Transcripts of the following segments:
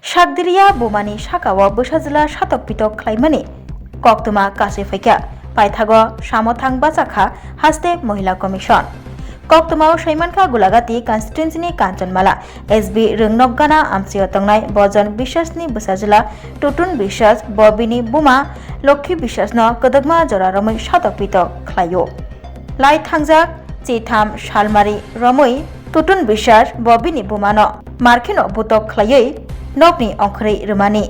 সাকদিরিয়া বোমানি সাকাও বসাজলা সাতক পিতক খ্লাইমানি কক্তমা কাছে ফাইকা পাইথাগ সামথাং বাচাখা হাস্তে মহিলা commission কক্তমাও সৈমানখা গুলাগাতি কনস্টিটুয়েন্সিनि Kanchanmala SB रोंनगगाना आमसियाव तंगनाय बजन बिश्वासनि बसाजला टुटुन बिश्वास बबिनि बुमा लक्ष्मी बिश्वासनो कदगमा जरा रमै सातक पितक ख्लायो लाई थांजाक चिथाम सालमारि रमै टुटुन बिश्वास बबिनि बुमानो मार्किनो बुतक ख्लायै नकनि अंखरै रमानि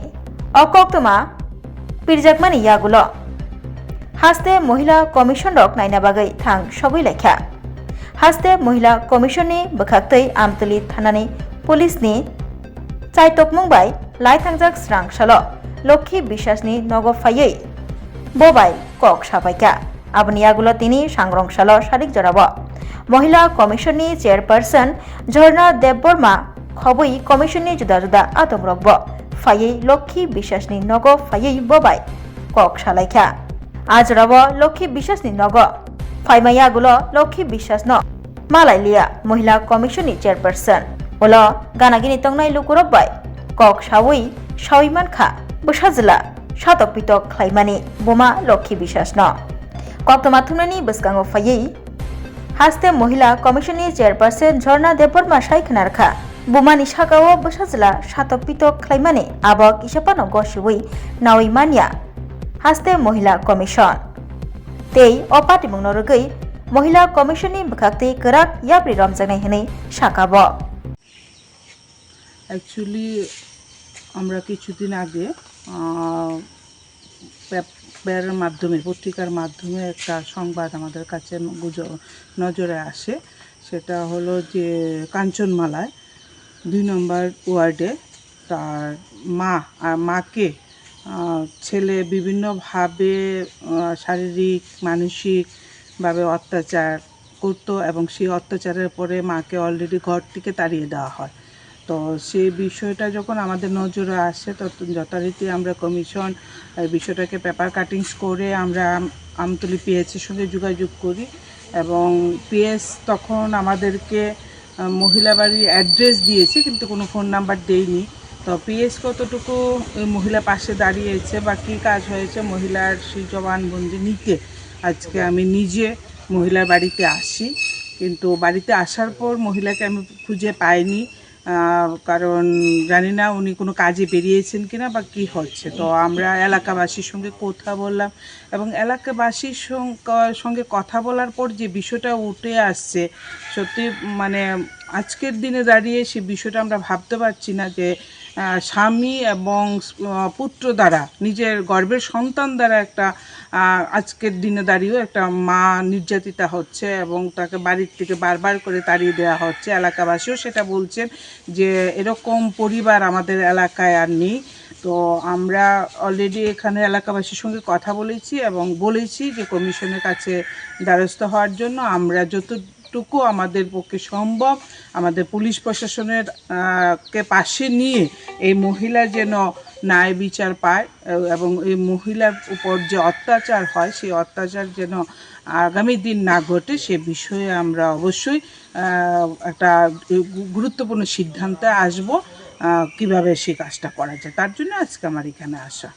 अकक्तमा पिरजाकमानि यागुलो हास्ते महिला कमिशन रक नायना बागै थां सबै लेखा हास्ते महिला कमिशननि बखाक्तै आमतली थानानि पुलिसनि चाइटक मुंबाय लाई थांजाक स्रांसाल लक्ष्मी बिश्वासनि नगफायै बबाय कक साबायका आबनि आगुलो तिनि सांग्रंसाल सारिक जराब महिला कमिशननि चेयरपारसन झरना देबबर्मा खबै कमिशननि जुदा जुदा आदम रखब फायै लक्ष्मी बिश्वासनि नग फायै बबाय कक सालायखा आज रब लक्ष्मी बिश्वासनि नग फाइमाया गुलो लक्ष्मी बिश्वास न मालायलिया महिला कमिशननि चेयरपारसन उल गानागिनि तंगनाय लुकुरबाय कक सावै सावैमानखा बसाजला सातक पितक ख्लाइमानि बोमा लक्ष्मी बिश्वास न कक्तमा थुमनानि बसकांगो फायै हास्ते महिला कमिशननि चेयरपारसन झरना देबबर्मा सायखनारखा बोमानि सागाव बसाजला सातक पितक ख्लाइमानि आबक इसापानो गसिवै नावै मानिया हास्ते महिला कमिशन तेई अपाति मंगनरगै महिला कमिशननि बखाक्ति कराक याब्रि रमजानाय हनै साकाब एक्चुअली আমরা কিছুদিন আগে পেপারের মাধ্যমে পত্রিকার মাধ্যমে একটা সংবাদ আমাদের কাছে নজরে আসে সেটা হলো যে কাঞ্চনমালায় 2 নম্বর ওয়ার্ডে তার মাকে ছেলে বিভিন্নভাবে শারীরিক মানসিকভাবে অত্যাচার করতো এবং সেই অত্যাচারের পরে মাকে অলরেডি ঘর থেকে তাড়িয়ে দেওয়া হয়। তো সেই বিষয়টা যখন আমাদের নজরে আসে তখন যথারীতি আমরা কমিশন এই বিষয়টাকে পেপার কাটিংস করে আমরা আমতলী পিএসের সঙ্গে যোগাযোগ করি এবং পিএস তখন আমাদেরকে মহিলা বাড়ির অ্যাড্রেস দিয়েছে কিন্তু কোনো ফোন নাম্বার দেয়নি। তো পিএস কতটুকু ওই মহিলা পাশে দাঁড়িয়েছে বা কী কাজ হয়েছে মহিলার সেই জবানবন্দি নিতে আজকে আমি নিজে মহিলার বাড়িতে আসি, কিন্তু বাড়িতে আসার পর মহিলাকে আমি খুঁজে পাইনি, কারণ জানি না উনি কোনো কাজে বেরিয়েছেন কিনা বা কী হচ্ছে। তো আমরা এলাকাবাসীর সঙ্গে কথা বললাম এবং এলাকাবাসীর সঙ্গে কথা বলার পর যে বিষয়টা উঠে আসছে সত্যি মানে আজকের দিনে দাঁড়িয়ে সে বিষয়টা আমরা ভাবতে পারছি না যে স্বামী এবং পুত্র দ্বারা নিজের গর্ভের সন্তান দ্বারা একটা আজকের দিনে দাঁড়িয়েও একটা মা নির্যাতিতা হচ্ছে এবং তাকে বাড়ির থেকে বারবার করে তাড়িয়ে দেওয়া হচ্ছে। এলাকাবাসীও সেটা বলছেন যে এরকম পরিবার আমাদের এলাকায় আর নেই। তো আমরা অলরেডি এখানে এলাকাবাসীর সঙ্গে কথা বলেছি এবং বলেছি যে কমিশনের কাছে দ্বারস্থ হওয়ার জন্য আমরা যতটুকু আমাদের পক্ষে সম্ভব আমাদের পুলিশ প্রশাসনের কে পাশে নিয়ে এই মহিলা যেন ন্যায় বিচার পায় এবং এই মহিলার উপর যে অত্যাচার হয় সেই অত্যাচার যেন আগামী দিন না ঘটে সে বিষয়ে আমরা অবশ্যই একটা গুরুত্বপূর্ণ সিদ্ধান্তে আসব কিভাবে সেই কাজটা করা যায়। তার জন্য আজকে আমার এখানে আসা।